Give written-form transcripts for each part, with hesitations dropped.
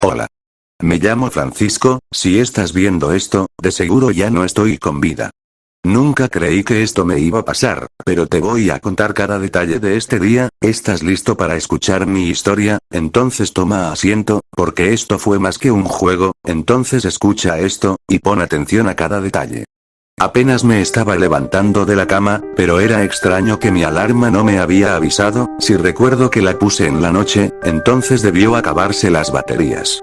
Hola. Me llamo Francisco, si estás viendo esto, de seguro ya no estoy con vida. Nunca creí que esto me iba a pasar, pero te voy a contar cada detalle de este día. ¿Estás listo para escuchar mi historia? Entonces toma asiento, porque esto fue más que un juego, entonces escucha esto, y pon atención a cada detalle. Apenas me estaba levantando de la cama, pero era extraño que mi alarma no me había avisado. Si recuerdo que la puse en la noche, entonces debió acabarse las baterías.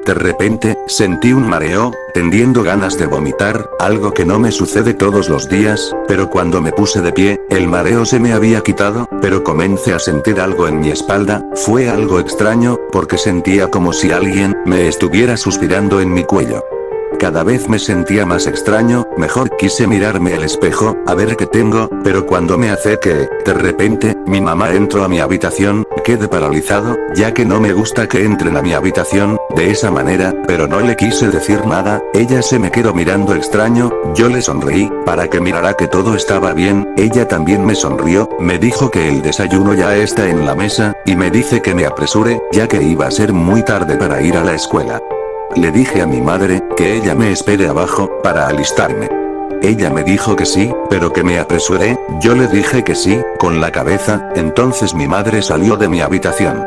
De repente, sentí un mareo, tendiendo ganas de vomitar, algo que no me sucede todos los días, pero cuando me puse de pie, el mareo se me había quitado, pero comencé a sentir algo en mi espalda. Fue algo extraño, porque sentía como si alguien me estuviera suspirando en mi cuello. Cada vez me sentía más extraño, mejor quise mirarme al espejo, a ver qué tengo, pero cuando me acerqué, de repente, mi mamá entró a mi habitación, quedé paralizado, ya que no me gusta que entren a mi habitación, de esa manera, pero no le quise decir nada. Ella se me quedó mirando extraño, yo le sonreí, para que mirara que todo estaba bien. Ella también me sonrió, me dijo que el desayuno ya está en la mesa, y me dice que me apresure, ya que iba a ser muy tarde para ir a la escuela. Le dije a mi madre, que ella me espere abajo, para alistarme. Ella me dijo que sí, pero que me apresuré. Yo le dije que sí, con la cabeza. Entonces mi madre salió de mi habitación.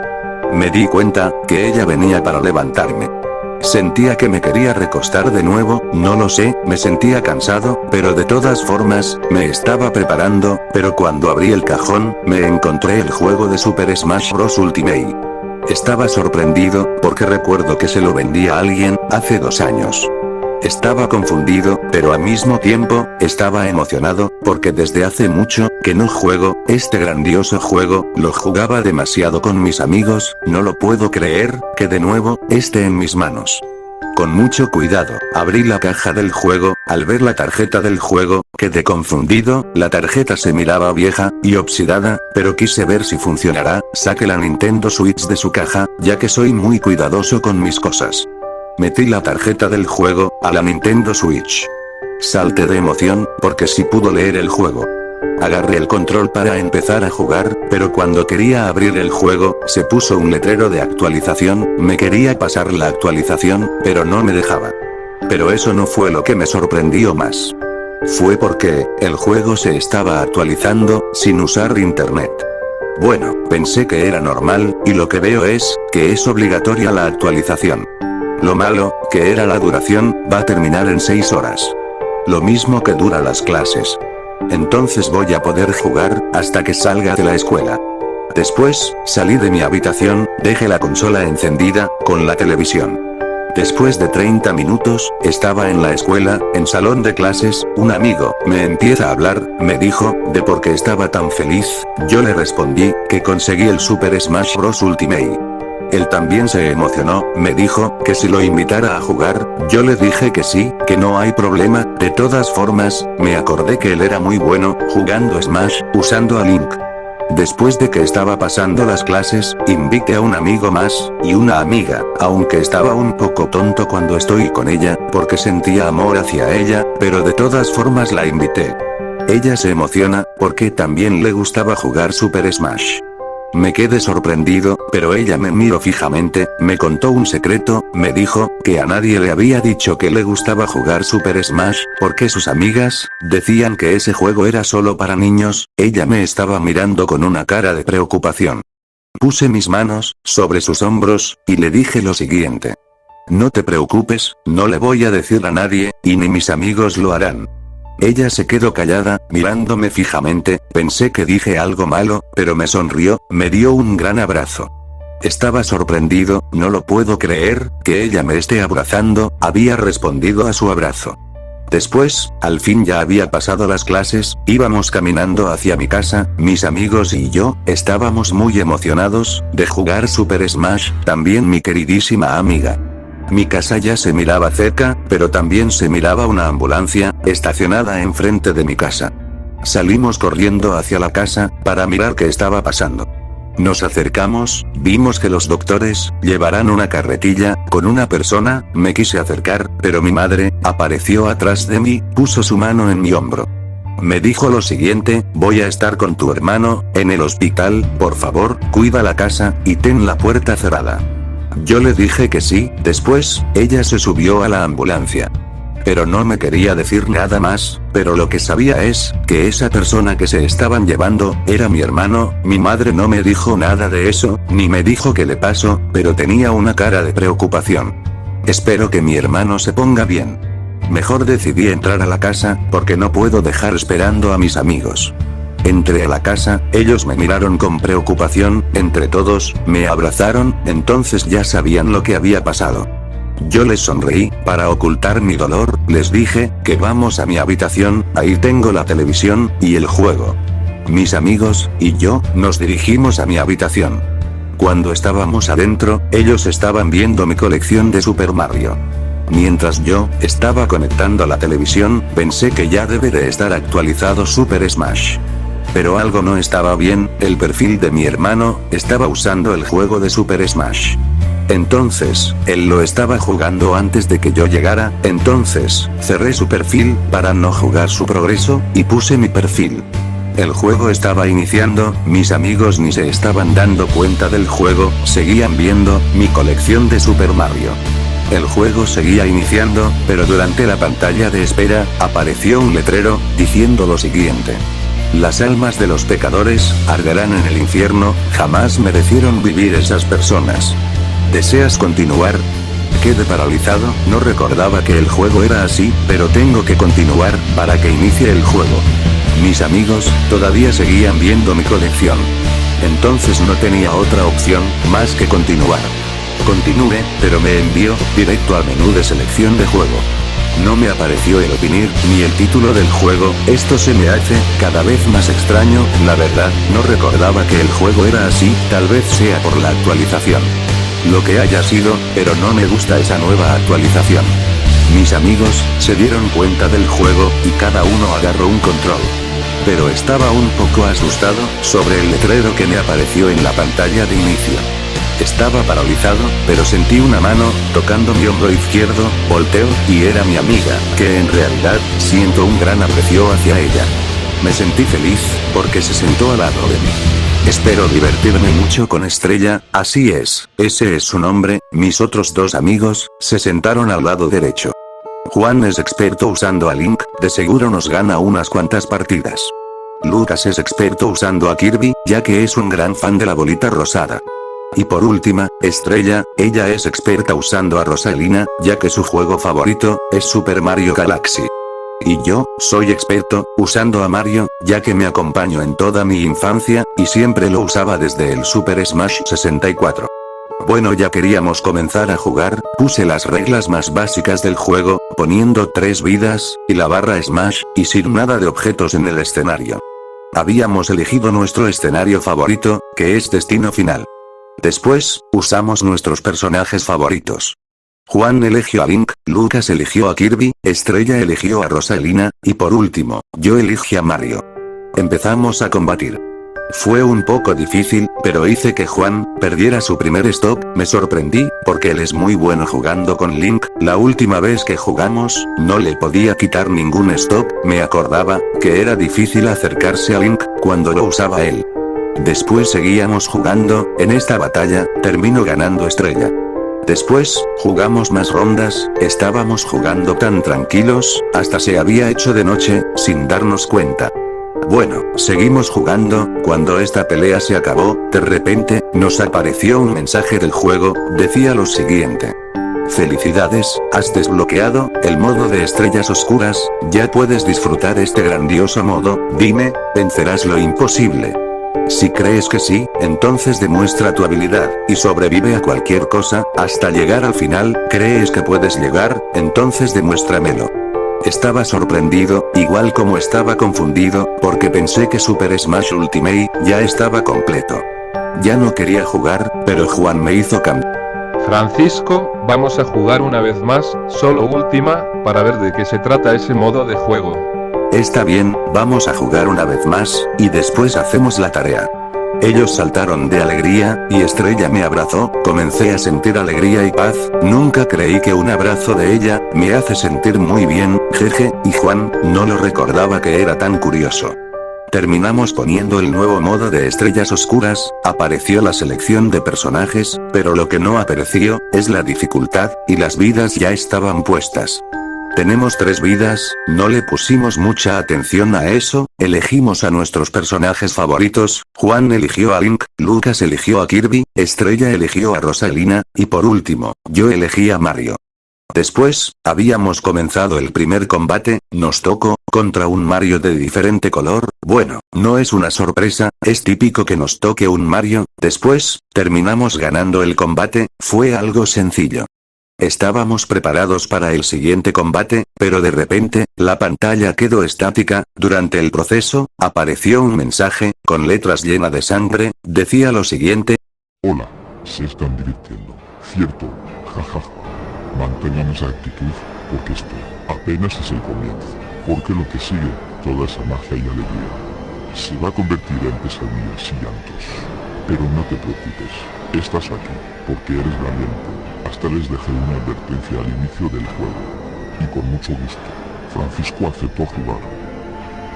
Me di cuenta, que ella venía para levantarme. Sentía que me quería recostar de nuevo, no lo sé, me sentía cansado, pero de todas formas, me estaba preparando, pero cuando abrí el cajón, me encontré el juego de Super Smash Bros. Ultimate. Estaba sorprendido, porque recuerdo que se lo vendí a alguien, hace 2 años. Estaba confundido, pero al mismo tiempo, estaba emocionado, porque desde hace mucho, que no juego, este grandioso juego, lo jugaba demasiado con mis amigos. No lo puedo creer, que de nuevo, esté en mis manos. Con mucho cuidado, abrí la caja del juego. Al ver la tarjeta del juego, quedé confundido. La tarjeta se miraba vieja y oxidada, pero quise ver si funcionará. Saqué la Nintendo Switch de su caja, ya que soy muy cuidadoso con mis cosas. Metí la tarjeta del juego a la Nintendo Switch. Salté de emoción, porque sí pudo leer el juego. Agarré el control para empezar a jugar, pero cuando quería abrir el juego, se puso un letrero de actualización. Me quería pasar la actualización, pero no me dejaba. Pero eso no fue lo que me sorprendió más. Fue porque, el juego se estaba actualizando, sin usar internet. Bueno, pensé que era normal, y lo que veo es, que es obligatoria la actualización. Lo malo, que era la duración, va a terminar en 6 horas. Lo mismo que dura las clases. Entonces voy a poder jugar, hasta que salga de la escuela. Después, salí de mi habitación, dejé la consola encendida, con la televisión. Después de 30 minutos, estaba en la escuela, en salón de clases. Un amigo, me empieza a hablar, me dijo, de por qué estaba tan feliz. Yo le respondí, que conseguí el Super Smash Bros. Ultimate. Él también se emocionó, me dijo, que si lo invitara a jugar. Yo le dije que sí, que no hay problema. De todas formas, me acordé que él era muy bueno, jugando Smash, usando a Link. Después de que estaba pasando las clases, invité a un amigo más, y una amiga, aunque estaba un poco tonto cuando estoy con ella, porque sentía amor hacia ella, pero de todas formas la invité. Ella se emociona, porque también le gustaba jugar Super Smash. Me quedé sorprendido, pero ella me miró fijamente, me contó un secreto, me dijo, que a nadie le había dicho que le gustaba jugar Super Smash, porque sus amigas, decían que ese juego era solo para niños. Ella me estaba mirando con una cara de preocupación. Puse mis manos, sobre sus hombros, y le dije lo siguiente. No te preocupes, no le voy a decir a nadie, y ni mis amigos lo harán. Ella se quedó callada, mirándome fijamente. Pensé que dije algo malo, pero me sonrió, me dio un gran abrazo. Estaba sorprendido, no lo puedo creer, que ella me esté abrazando. Había respondido a su abrazo. Después, al fin ya había pasado las clases, íbamos caminando hacia mi casa, mis amigos y yo, estábamos muy emocionados, de jugar Super Smash, también mi queridísima amiga. Mi casa ya se miraba cerca, pero también se miraba una ambulancia, estacionada enfrente de mi casa. Salimos corriendo hacia la casa, para mirar qué estaba pasando. Nos acercamos, vimos que los doctores, llevarán una carretilla, con una persona. Me quise acercar, pero mi madre, apareció atrás de mí, puso su mano en mi hombro. Me dijo lo siguiente, voy a estar con tu hermano, en el hospital, por favor, cuida la casa, y ten la puerta cerrada. Yo le dije que sí, después, ella se subió a la ambulancia. Pero no me quería decir nada más, pero lo que sabía es, que esa persona que se estaban llevando, era mi hermano. Mi madre no me dijo nada de eso, ni me dijo qué le pasó, pero tenía una cara de preocupación. Espero que mi hermano se ponga bien. Mejor decidí entrar a la casa, porque no puedo dejar esperando a mis amigos. Entré a la casa, ellos me miraron con preocupación, entre todos, me abrazaron, entonces ya sabían lo que había pasado. Yo les sonreí, para ocultar mi dolor, les dije, que vamos a mi habitación, ahí tengo la televisión, y el juego. Mis amigos, y yo, nos dirigimos a mi habitación. Cuando estábamos adentro, ellos estaban viendo mi colección de Super Mario. Mientras yo, estaba conectando la televisión, pensé que ya debe de estar actualizado Super Smash. Pero algo no estaba bien, el perfil de mi hermano, estaba usando el juego de Super Smash. Entonces, él lo estaba jugando antes de que yo llegara, entonces, cerré su perfil, para no jugar su progreso, y puse mi perfil. El juego estaba iniciando, mis amigos ni se estaban dando cuenta del juego, seguían viendo, mi colección de Super Mario. El juego seguía iniciando, pero durante la pantalla de espera, apareció un letrero, diciendo lo siguiente. Las almas de los pecadores, arderán en el infierno, jamás merecieron vivir esas personas. ¿Deseas continuar? Quedé paralizado, no recordaba que el juego era así, pero tengo que continuar, para que inicie el juego. Mis amigos, todavía seguían viendo mi colección. Entonces no tenía otra opción, más que continuar. Continué, pero me envió, directo al menú de selección de juego. No me apareció el opening, ni el título del juego, esto se me hace, cada vez más extraño, la verdad, no recordaba que el juego era así, tal vez sea por la actualización. Lo que haya sido, pero no me gusta esa nueva actualización. Mis amigos, se dieron cuenta del juego, y cada uno agarró un control. Pero estaba un poco asustado, sobre el letrero que me apareció en la pantalla de inicio. Estaba paralizado, pero sentí una mano, tocando mi hombro izquierdo, volteo, y era mi amiga, que en realidad, siento un gran aprecio hacia ella. Me sentí feliz, porque se sentó al lado de mí. Espero divertirme mucho con Estrella, así es, ese es su nombre, mis otros dos amigos, se sentaron al lado derecho. Juan es experto usando a Link, de seguro nos gana unas cuantas partidas. Lucas es experto usando a Kirby, ya que es un gran fan de la bolita rosada. Y por última, Estrella, ella es experta usando a Rosalina, ya que su juego favorito, es Super Mario Galaxy. Y yo, soy experto, usando a Mario, ya que me acompañó en toda mi infancia, y siempre lo usaba desde el Super Smash 64. Bueno, ya queríamos comenzar a jugar, puse las reglas más básicas del juego, poniendo 3 vidas, y la barra Smash, y sin nada de objetos en el escenario. Habíamos elegido nuestro escenario favorito, que es Destino Final. Después, usamos nuestros personajes favoritos. Juan eligió a Link, Lucas eligió a Kirby, Estrella eligió a Rosalina, y por último, yo elegí a Mario. Empezamos a combatir. Fue un poco difícil, pero hice que Juan perdiera su primer stop, me sorprendí, porque él es muy bueno jugando con Link, la última vez que jugamos, no le podía quitar ningún stop, me acordaba, que era difícil acercarse a Link, cuando lo usaba él. Después seguíamos jugando, en esta batalla, terminó ganando Estrella. Después, jugamos más rondas, estábamos jugando tan tranquilos, hasta se había hecho de noche, sin darnos cuenta. Bueno, seguimos jugando, cuando esta pelea se acabó, de repente, nos apareció un mensaje del juego, decía lo siguiente. Felicidades, has desbloqueado, el modo de estrellas oscuras, ya puedes disfrutar este grandioso modo, dime, vencerás lo imposible. Si crees que sí, entonces demuestra tu habilidad, y sobrevive a cualquier cosa, hasta llegar al final, ¿crees que puedes llegar? Entonces demuéstramelo. Estaba sorprendido, igual como estaba confundido, porque pensé que Super Smash Ultimate, ya estaba completo. Ya no quería jugar, pero Juan me hizo cambiar. Francisco, vamos a jugar una vez más, solo última, para ver de qué se trata ese modo de juego. Está bien, vamos a jugar una vez más, y después hacemos la tarea. Ellos saltaron de alegría, y Estrella me abrazó, comencé a sentir alegría y paz, nunca creí que un abrazo de ella, me hace sentir muy bien, jeje, y Juan, no lo recordaba que era tan curioso. Terminamos poniendo el nuevo modo de estrellas oscuras, apareció la selección de personajes, pero lo que no apareció, es la dificultad, y las vidas ya estaban puestas. Tenemos 3 vidas, no le pusimos mucha atención a eso, elegimos a nuestros personajes favoritos, Juan eligió a Link, Lucas eligió a Kirby, Estrella eligió a Rosalina, y por último, yo elegí a Mario. Después, habíamos comenzado el primer combate, nos tocó, contra un Mario de diferente color, bueno, no es una sorpresa, es típico que nos toque un Mario, después, terminamos ganando el combate, fue algo sencillo. Estábamos preparados para el siguiente combate, pero de repente, la pantalla quedó estática, durante el proceso, apareció un mensaje, con letras llenas de sangre, decía lo siguiente. Hola, se están divirtiendo, ¿cierto? Jajaja. Mantengan esa actitud, porque esto apenas es el comienzo, porque lo que sigue, toda esa magia y alegría, se va a convertir en pesadillas y llantos. Pero no te preocupes, estás aquí, porque eres valiente. Hasta les dejé una advertencia al inicio del juego. Y con mucho gusto, Francisco aceptó jugar.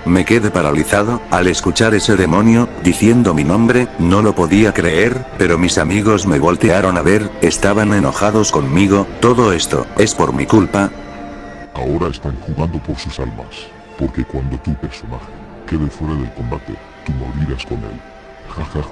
Me quedé paralizado, al escuchar ese demonio, diciendo mi nombre, no lo podía creer, pero mis amigos me voltearon a ver, estaban enojados conmigo, todo esto, es por mi culpa. Ahora están jugando por sus almas, porque cuando tu personaje quede fuera del combate, tú morirás con él. Jajaja.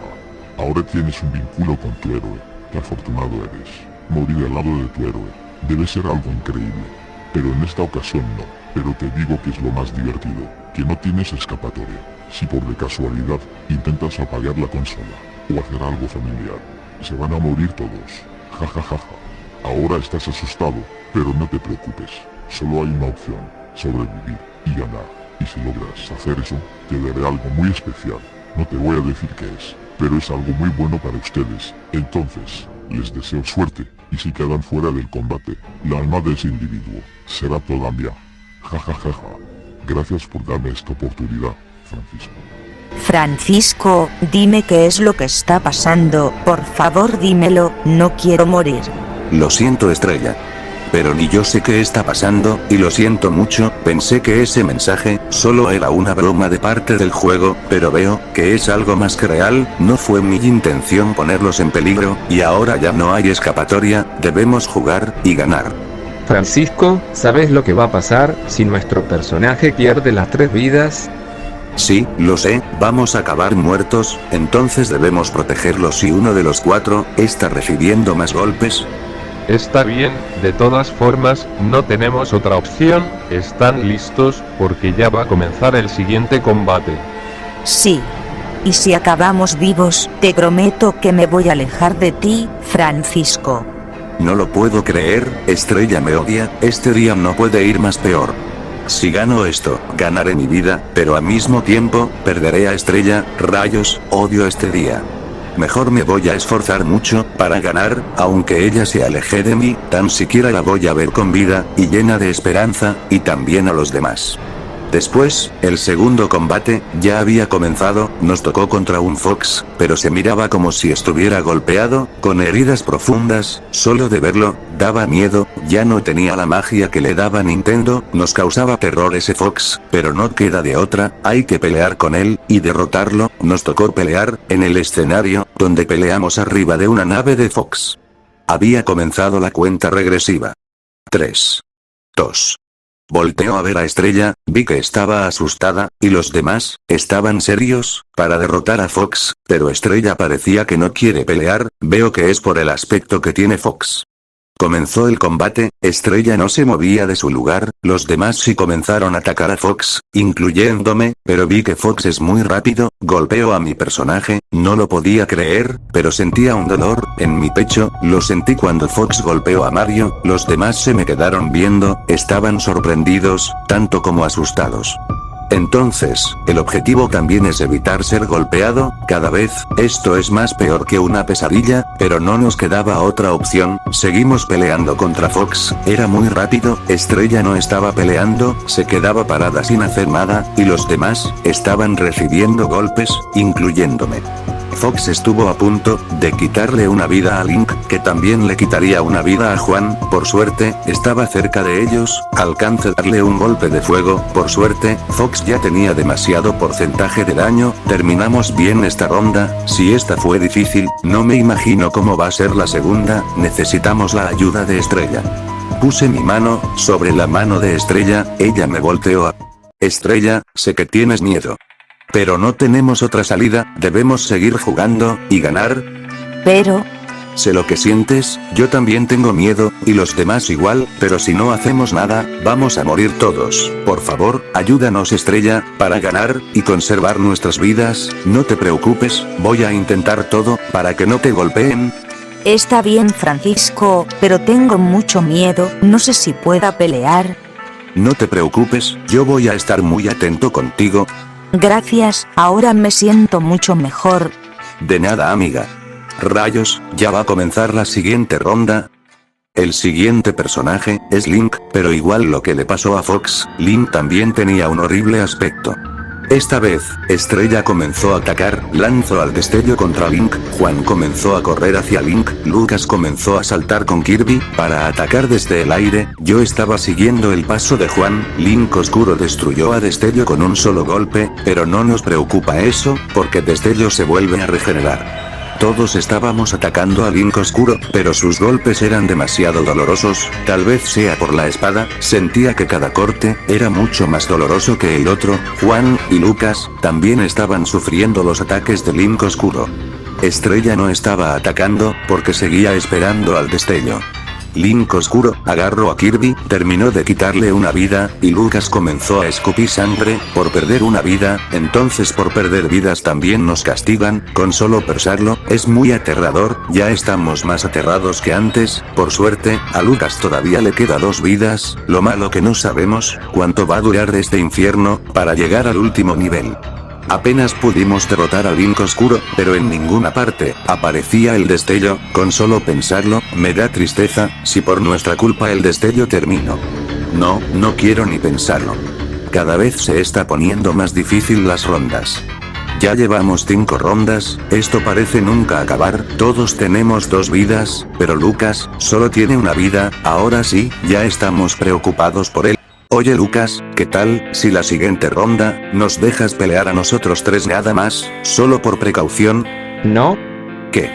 Ahora tienes un vínculo con tu héroe, qué afortunado eres. Morir al lado de tu héroe, debe ser algo increíble. Pero en esta ocasión no, pero te digo que es lo más divertido, que no tienes escapatoria. Si por de casualidad, intentas apagar la consola, o hacer algo familiar, se van a morir todos. Jajajaja. Ahora estás asustado, pero no te preocupes, solo hay una opción, sobrevivir y ganar. Y si logras hacer eso, te daré algo muy especial, no te voy a decir qué es, pero es algo muy bueno para ustedes. Entonces, les deseo suerte, y si quedan fuera del combate, la alma de ese individuo será toda mía. Jajajaja. Gracias por darme esta oportunidad, Francisco. Francisco, dime qué es lo que está pasando, por favor dímelo, no quiero morir. Lo siento, Estrella. Pero ni yo sé qué está pasando, y lo siento mucho, pensé que ese mensaje, solo era una broma de parte del juego, pero veo, que es algo más que real, no fue mi intención ponerlos en peligro, y ahora ya no hay escapatoria, debemos jugar, y ganar. Francisco, ¿sabes lo que va a pasar, si nuestro personaje pierde las 3 vidas? Sí, lo sé, vamos a acabar muertos, entonces debemos protegerlos si uno de los 4, está recibiendo más golpes. Está bien, de todas formas, no tenemos otra opción, ¿están listos? Porque ya va a comenzar el siguiente combate. Sí. Y si acabamos vivos, te prometo que me voy a alejar de ti, Francisco. No lo puedo creer, Estrella me odia, este día no puede ir más peor. Si gano esto, ganaré mi vida, pero al mismo tiempo, perderé a Estrella, rayos, odio este día. Mejor me voy a esforzar mucho, para ganar, aunque ella se aleje de mí, tan siquiera la voy a ver con vida, y llena de esperanza, y también a los demás. Después, el segundo combate, ya había comenzado, nos tocó contra un Fox, pero se miraba como si estuviera golpeado, con heridas profundas, solo de verlo, daba miedo, ya no tenía la magia que le daba Nintendo, nos causaba terror ese Fox, pero no queda de otra, hay que pelear con él, y derrotarlo, nos tocó pelear, en el escenario, donde peleamos arriba de una nave de Fox. Había comenzado la cuenta regresiva. 3. 2. Volteó a ver a Estrella, vi que estaba asustada, y los demás, estaban serios, para derrotar a Fox, pero Estrella parecía que no quiere pelear, veo que es por el aspecto que tiene Fox. Comenzó el combate, Estrella no se movía de su lugar, los demás sí comenzaron a atacar a Fox, incluyéndome, pero vi que Fox es muy rápido, golpeó a mi personaje, no lo podía creer, pero sentía un dolor, en mi pecho, lo sentí cuando Fox golpeó a Mario, los demás se me quedaron viendo, estaban sorprendidos, tanto como asustados. Entonces, el objetivo también es evitar ser golpeado, cada vez, esto es más peor que una pesadilla, pero no nos quedaba otra opción, seguimos peleando contra Fox, era muy rápido, Estrella no estaba peleando, se quedaba parada sin hacer nada, y los demás, estaban recibiendo golpes, incluyéndome. Fox estuvo a punto de quitarle una vida a Link, que también le quitaría una vida a Juan. Por suerte, estaba cerca de ellos, alcance darle un golpe de fuego. Por suerte, Fox ya tenía demasiado porcentaje de daño. Terminamos bien esta ronda. Si esta fue difícil, no me imagino cómo va a ser la segunda. Necesitamos la ayuda de Estrella. Puse mi mano sobre la mano de Estrella, ella me volteó a... Estrella, sé que tienes miedo. Pero no tenemos otra salida, debemos seguir jugando, y ganar. Pero... Sé lo que sientes, yo también tengo miedo, y los demás igual, pero si no hacemos nada, vamos a morir todos. Por favor, ayúdanos Estrella, para ganar, y conservar nuestras vidas. No te preocupes, voy a intentar todo, para que no te golpeen. Está bien Francisco, pero tengo mucho miedo, no sé si pueda pelear. No te preocupes, yo voy a estar muy atento contigo. Gracias, ahora me siento mucho mejor. De nada amiga. Rayos, ya va a comenzar la siguiente ronda. El siguiente personaje es Link, pero igual lo que le pasó a Fox, Link también tenía un horrible aspecto. Esta vez, Estrella comenzó a atacar, lanzó al destello contra Link, Juan comenzó a correr hacia Link, Lucas comenzó a saltar con Kirby, para atacar desde el aire. Yo estaba siguiendo el paso de Juan. Link Oscuro destruyó a Destello con un solo golpe, pero no nos preocupa eso, porque Destello se vuelve a regenerar. Todos estábamos atacando a Link Oscuro, pero sus golpes eran demasiado dolorosos, tal vez sea por la espada, sentía que cada corte era mucho más doloroso que el otro. Juan y Lucas también estaban sufriendo los ataques de Link Oscuro. Estrella no estaba atacando, porque seguía esperando al destello. Link Oscuro agarró a Kirby, terminó de quitarle una vida, y Lucas comenzó a escupir sangre, por perder una vida. Entonces por perder vidas también nos castigan, con solo pensarlo, es muy aterrador. Ya estamos más aterrados que antes. Por suerte, a Lucas todavía le queda 2 vidas, lo malo que no sabemos cuánto va a durar este infierno, para llegar al último nivel. Apenas pudimos derrotar a Link Oscuro, pero en ninguna parte aparecía el destello. Con solo pensarlo, me da tristeza, si por nuestra culpa el destello terminó. No quiero ni pensarlo. Cada vez se está poniendo más difícil las rondas. Ya llevamos 5 rondas, esto parece nunca acabar. Todos tenemos 2 vidas, pero Lucas solo tiene una vida. Ahora sí, ya estamos preocupados por él. Oye Lucas, ¿qué tal si la siguiente ronda nos dejas pelear a nosotros 3 nada más, solo por precaución? No, ¿Qué?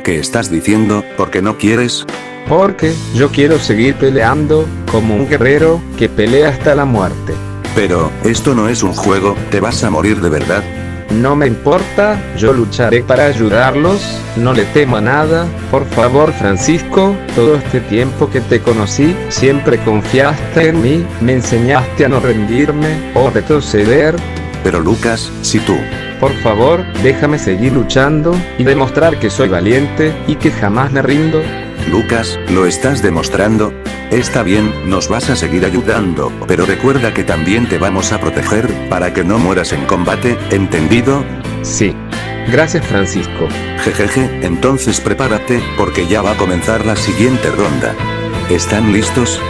¿Qué estás diciendo? ¿Por qué no quieres? porque yo quiero seguir peleando, como un guerrero, que pelea hasta la muerte. Pero, esto no es un juego, te vas a morir de verdad. No me importa, yo lucharé para ayudarlos, no le temo a nada. Por favor Francisco, todo este tiempo que te conocí, siempre confiaste en mí, me enseñaste a no rendirme o retroceder. Pero Lucas, si tú... Por favor, déjame seguir luchando, y demostrar que soy valiente, y que jamás me rindo. Lucas, lo estás demostrando. Está bien, nos vas a seguir ayudando, pero recuerda que también te vamos a proteger, para que no mueras en combate, ¿entendido? Sí. Gracias Francisco. Jejeje, entonces prepárate, porque ya va a comenzar la siguiente ronda. ¿Están listos?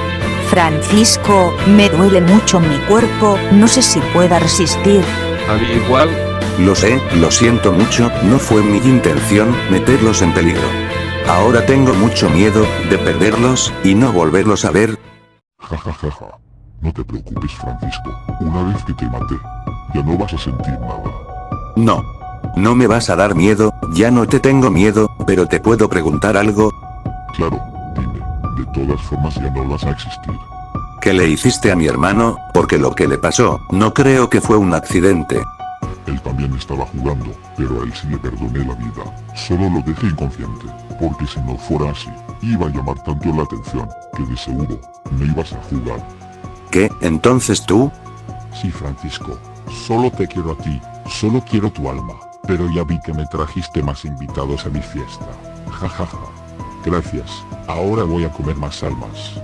Francisco, me duele mucho mi cuerpo, no sé si pueda resistir. A mí igual. Lo sé, lo siento mucho, no fue mi intención meterlos en peligro. Ahora tengo mucho miedo de perderlos y no volverlos a ver. Jajajaja. No te preocupes Francisco, una vez que te maté, ya no vas a sentir nada. No me vas a dar miedo, ya no te tengo miedo, pero te puedo preguntar algo. Claro, dime, de todas formas ya no vas a existir. ¿Qué le hiciste a mi hermano? Porque lo que le pasó, no creo que fue un accidente. Él también estaba jugando, pero a él sí le perdoné la vida. Solo lo dejé inconsciente, porque si no fuera así, iba a llamar tanto la atención, que de seguro, no ibas a jugar. ¿Qué? ¿Entonces tú? Sí, Francisco, solo te quiero a ti, solo quiero tu alma, pero ya vi que me trajiste más invitados a mi fiesta. Jajaja. Gracias, ahora voy a comer más almas.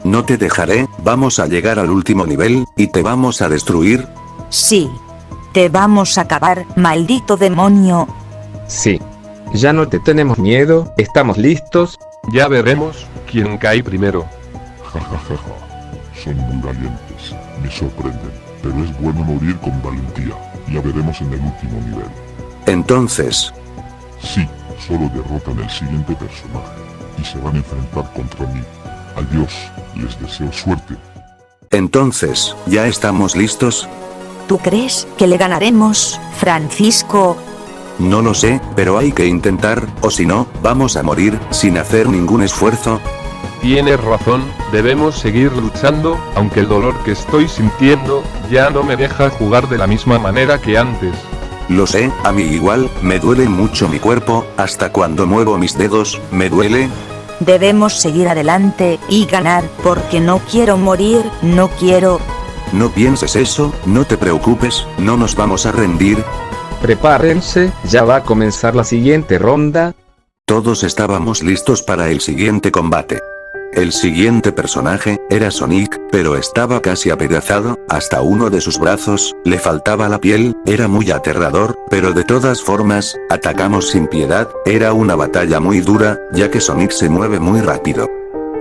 No te dejaré, vamos a llegar al último nivel, y te vamos a destruir. Sí. Te vamos a acabar, maldito demonio. Sí. Ya no te tenemos miedo, estamos listos. Ya veremos quién cae primero. Jajajaja. Son muy valientes, me sorprenden, pero es bueno morir con valentía. Ya veremos en el último nivel. Entonces, Sí, solo derrotan el siguiente personaje. Y se van a enfrentar contra mí. Adiós, les deseo suerte. Entonces, ¿ya estamos listos? ¿Tú crees que le ganaremos, Francisco? No lo sé, pero hay que intentar, o si no, vamos a morir, sin hacer ningún esfuerzo. Tienes razón, debemos seguir luchando, aunque el dolor que estoy sintiendo, ya no me deja jugar de la misma manera que antes. Lo sé, a mí igual, me duele mucho mi cuerpo, hasta cuando muevo mis dedos, me duele. Debemos seguir adelante y ganar, porque no quiero morir, no quiero. No pienses eso, no te preocupes, no nos vamos a rendir. Prepárense, ya va a comenzar la siguiente ronda. Todos estábamos listos para el siguiente combate. El siguiente personaje era Sonic, pero estaba casi apedazado, hasta uno de sus brazos le faltaba la piel, era muy aterrador, pero de todas formas, atacamos sin piedad, era una batalla muy dura, ya que Sonic se mueve muy rápido.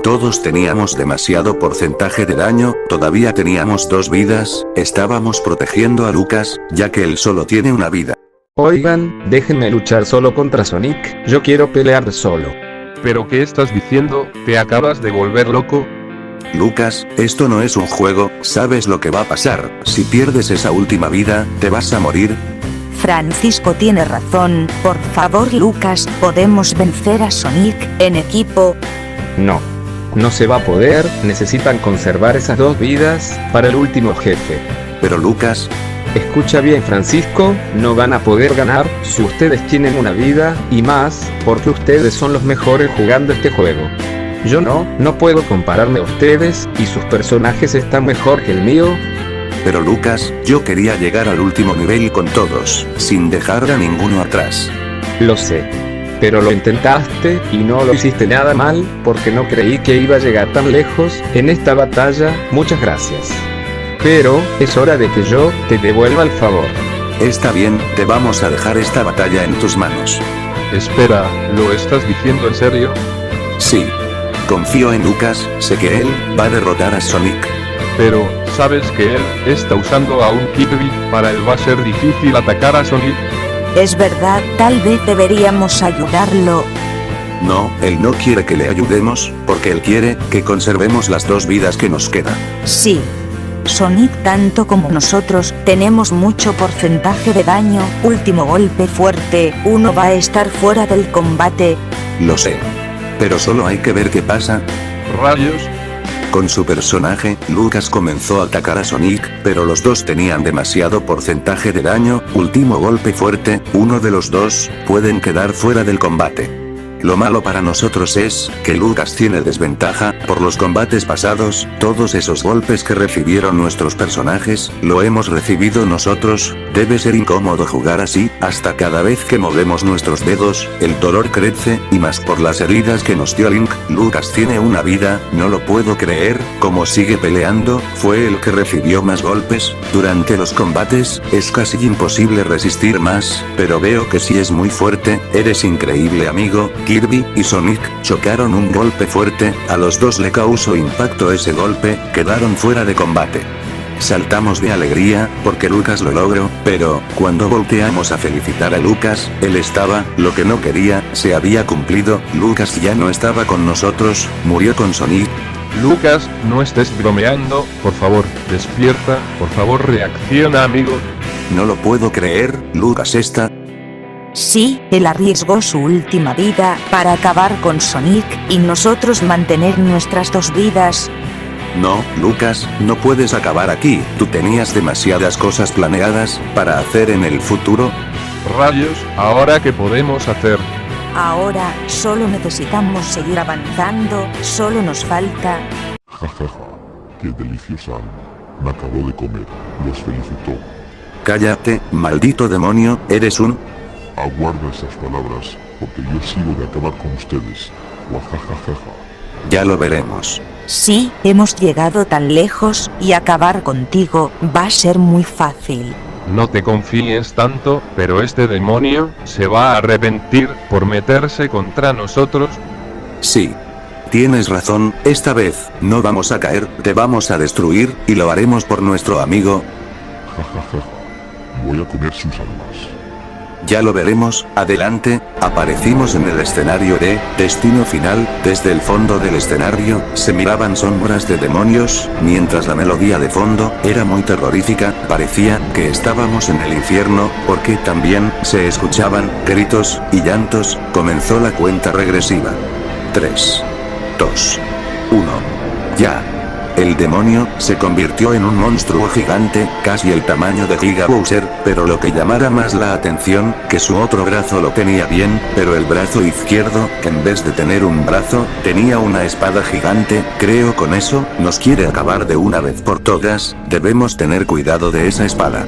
Todos teníamos demasiado porcentaje de daño, todavía teníamos 2 vidas, estábamos protegiendo a Lucas, ya que él solo tiene una vida. Oigan, déjenme luchar solo contra Sonic, yo quiero pelear solo. ¿Pero qué estás diciendo? ¿Te acabas de volver loco? Lucas, esto no es un juego, sabes lo que va a pasar, si pierdes esa última vida, te vas a morir. Francisco tiene razón, por favor Lucas, podemos vencer a Sonic, en equipo. No se va a poder, necesitan conservar esas 2 vidas, para el último jefe. Pero Lucas, Escucha bien Francisco, no van a poder ganar si ustedes tienen una vida, y más, porque ustedes son los mejores jugando este juego. Yo no puedo compararme a ustedes, y sus personajes están mejor que el mío. pero Lucas, yo quería llegar al último nivel con todos, sin dejar a ninguno atrás. Lo sé. Pero lo intentaste, y no lo hiciste nada mal, porque no creí que iba a llegar tan lejos, en esta batalla, muchas gracias. Pero, es hora de que yo, te devuelva el favor. Está bien, te vamos a dejar esta batalla en tus manos. Espera, ¿lo estás diciendo en serio? Sí. Confío en Lucas, sé que él va a derrotar a Sonic. Pero, ¿sabes que él está usando a un Kirby? Para él va a ser difícil atacar a Sonic. Es verdad, tal vez deberíamos ayudarlo. No, él no quiere que le ayudemos, porque él quiere que conservemos las 2 vidas que nos quedan. Sí. Sonic tanto como nosotros, tenemos mucho porcentaje de daño, último golpe fuerte, uno va a estar fuera del combate. Lo sé. Pero solo hay que ver qué pasa. Rayos, Con su personaje, Lucas comenzó a atacar a Sonic, pero los dos tenían demasiado porcentaje de daño, último golpe fuerte, uno de los dos, pueden quedar fuera del combate. Lo malo para nosotros es, que Lucas tiene desventaja, por los combates pasados, todos esos golpes que recibieron nuestros personajes, lo hemos recibido nosotros, debe ser incómodo jugar así, hasta cada vez que movemos nuestros dedos, el dolor crece, y más por las heridas que nos dio Link, Lucas tiene una vida, no lo puedo creer, como sigue peleando, fue el que recibió más golpes, durante los combates, es casi imposible resistir más, pero veo que sí es muy fuerte, eres increíble amigo. Kirby y Sonic chocaron un golpe fuerte, a los dos le causó impacto ese golpe, quedaron fuera de combate. Saltamos de alegría, porque Lucas lo logró, pero, cuando volteamos a felicitar a Lucas, él estaba, lo que no quería, se había cumplido, Lucas ya no estaba con nosotros, murió con Sonic. Lucas, no estés bromeando, por favor, despierta, por favor reacciona amigo. No lo puedo creer, Lucas está... Sí, él arriesgó su última vida para acabar con Sonic y nosotros mantener nuestras 2 vidas. No, Lucas, no puedes acabar aquí, tú tenías demasiadas cosas planeadas para hacer en el futuro. Rayos, ¿ahora qué podemos hacer? Ahora, solo necesitamos seguir avanzando, solo nos falta... Jajaja, qué deliciosa alma. Me acabo de comer. Los felicito. Cállate, maldito demonio, eres un... Aguarda esas palabras, porque yo sigo de acabar con ustedes. Guajajajaja. Ya lo veremos. Sí, hemos llegado tan lejos, y acabar contigo va a ser muy fácil. No te confíes tanto, pero este demonio se va a arrepentir por meterse contra nosotros. Sí. Tienes razón, esta vez, no vamos a caer, te vamos a destruir, y lo haremos por nuestro amigo. Jajajaja. Voy a comer sus almas. Ya lo veremos, adelante. Aparecimos en el escenario de Destino Final. Desde el fondo del escenario, se miraban sombras de demonios, mientras la melodía de fondo era muy terrorífica. Parecía que estábamos en el infierno, porque también se escuchaban gritos y llantos. Comenzó la cuenta regresiva. 3, 2, 1. Ya. El demonio se convirtió en un monstruo gigante, casi el tamaño de Giga Bowser, pero lo que llamara más la atención, que su otro brazo lo tenía bien, pero el brazo izquierdo, en vez de tener un brazo, tenía una espada gigante. Creo con eso, nos quiere acabar de una vez por todas. Debemos tener cuidado de esa espada.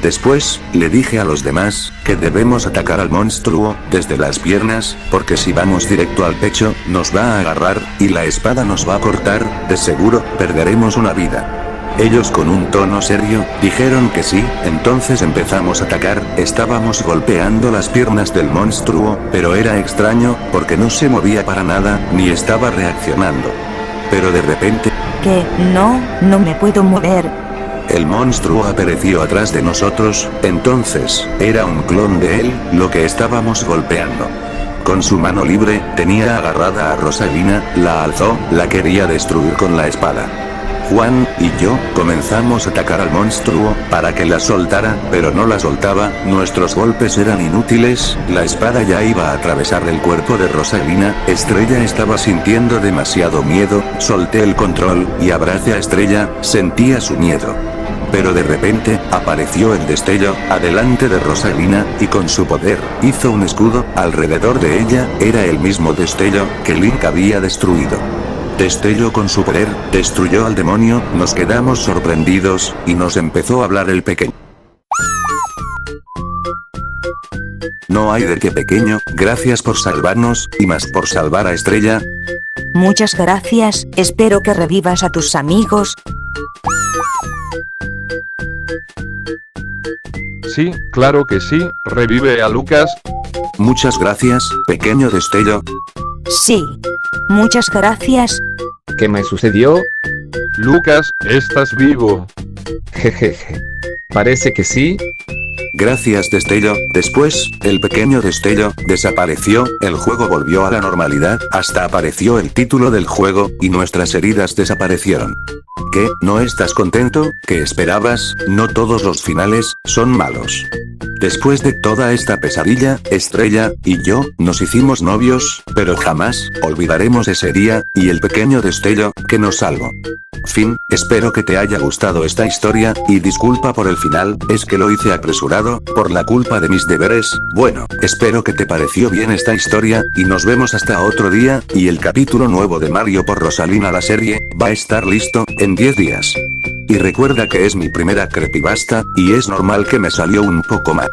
Después, le dije a los demás, que debemos atacar al monstruo, desde las piernas, porque si vamos directo al pecho, nos va a agarrar, y la espada nos va a cortar. De seguro, perderemos una vida. Ellos con un tono serio, dijeron que sí. Entonces empezamos a atacar. Estábamos golpeando las piernas del monstruo, pero era extraño, porque no se movía para nada, ni estaba reaccionando. Pero de repente... ¿Qué? No me puedo mover. El monstruo apareció atrás de nosotros. Entonces, era un clon de él, lo que estábamos golpeando. Con su mano libre, tenía agarrada a Rosalina, la alzó, la quería destruir con la espada. Juan y yo comenzamos a atacar al monstruo, para que la soltara, pero no la soltaba. Nuestros golpes eran inútiles, la espada ya iba a atravesar el cuerpo de Rosalina. Estrella estaba sintiendo demasiado miedo. Solté el control, y abracé a Estrella. Sentía su miedo. Pero de repente, apareció el destello, adelante de Rosalina, y con su poder, hizo un escudo, alrededor de ella. Era el mismo destello, que Link había destruido. Destello con su poder, destruyó al demonio. Nos quedamos sorprendidos, y nos empezó a hablar el pequeño. No hay de qué, pequeño, gracias por salvarnos, y más por salvar a Estrella. Muchas gracias, espero que revivas a tus amigos. Sí, claro que sí, revive a Lucas. Muchas gracias, pequeño destello. Sí. Muchas gracias. ¿Qué me sucedió? Lucas, ¿estás vivo? Jejeje. Parece que sí. Gracias destello. Después, el pequeño destello desapareció, el juego volvió a la normalidad, hasta apareció el título del juego, y nuestras heridas desaparecieron. ¿Qué? ¿No estás contento? ¿Qué esperabas? No todos los finales son malos. Después de toda esta pesadilla, Estrella y yo nos hicimos novios, pero jamás olvidaremos ese día, y el pequeño destello que nos salvó. Fin. Espero que te haya gustado esta historia, y disculpa por el final, es que lo hice apresurado, por la culpa de mis deberes. Bueno, espero que te pareció bien esta historia, y nos vemos hasta otro día, y el capítulo nuevo de Mario por Rosalina la serie, va a estar listo, en 10 días. Y recuerda que es mi primera creepypasta, y es normal que me salió un poco mal.